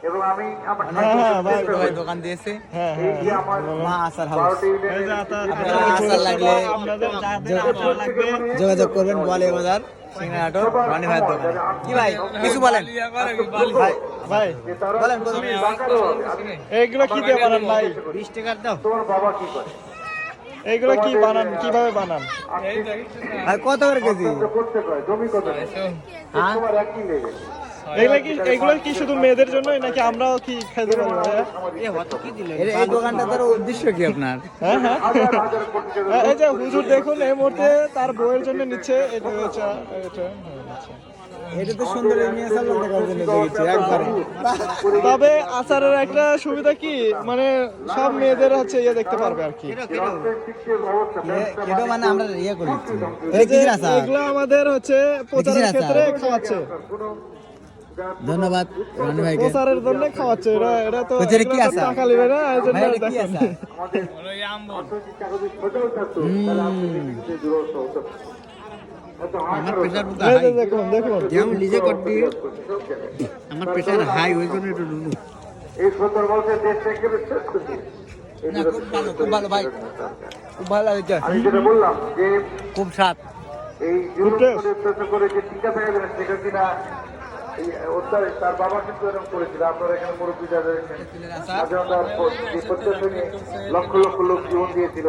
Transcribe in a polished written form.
এবং আমি আমার ভাই দোকান দিয়েছে এই যে আমার মা আচার হাউস। 12টি ইউনিয়নের আপনারা আচার লাগলে যোগাযোগ করবেন বলে বাজার সিংড়া আটক রনি ভাইয়ের দোকানে। কি ভাই কিছু বলেন ভাই ভাই যে তারা বলেন, তুমি বাঁকারও হবে। আমি এইগুলো কি দিয়ে বানান ভাই? 20 টাকার দাও তোমার বাবা কি করে? এইগুলো কি বানান, কিভাবে বানান? ভাই কত করে কেজি? অত্যন্ত করতে পারে জমি কত নেই? হ্যাঁ তোমার একই লেগে এগুলো কি শুধু মেয়েদের জন্যই নাকি আমরাও কি খেতে পারি ভাইয়া? এই দোকানটার উদ্দেশ্য কি আপনার? হ্যাঁ হ্যাঁ হাজার হাজার কোটি টাকা এই যে হুজুর দেখুন এই মুহূর্তে তার বউয়ের জন্য নিচ্ছে এটা এটা এটা আচ্ছা। এটা তো সুন্দর নিয়ে আসার বলতে পারছেন দেখেছি একবারে। তবে আচারের একটা সুবিধা কি মানে সব মেয়েদের হচ্ছে ইয়ে দেখতে পারবে আর কি। শিক্ষার ব্যবস্থা এটা মানে আমরা ইয়ে করি এই যে কিসের আচার? এগুলো আমাদের হচ্ছে প্রচারের আচার? ক্ষেত্রে খাওয়াচ্ছে, কোনো ধন্যবাদ রনি ভাইকে। প্রচারের জন্য খাওয়াচ্ছে। এটা তো প্রচারে কি এগুলো তো আচার? টাকা নেবে না এই জন্য ভাই এটা কি দেখেন। আচার? আমাদের অর্থনৈতিক টাকা যদি সোজাও থাকতো তাহলে আপনি পৃথিবীতে দূরত্ব হতো না। এত আমার হাহাকার প্রেশার হতো। বুঝা এই হাই, যে দেখুন দেখুন যেমন নিজে করবি সব জায়গায়। আমার প্রেশার হাই ওই জন্য একটু লুলু। এই 70 বছরের দেশটা একেবারে শেষ করে দিয়েছে। এই না দূরত্ব খুব ভালো ভাই, খুব ভালো লাগছে, আমি যেটা বললাম যে খুব স্বাদ। এই জুলুম করে অত্যাচার করে যে টিকা পেয়ে গেলেন সেটা কিনা এই অত্যাচার তার বাবা কিন্তু এরকম করেছিল। আপনারা এখানে মুরব্বীরা রয়েছেন, স্বাধীনতার যে প্রত্যাশা নিয়ে লক্ষ লক্ষ লোক জীবন দিয়েছিল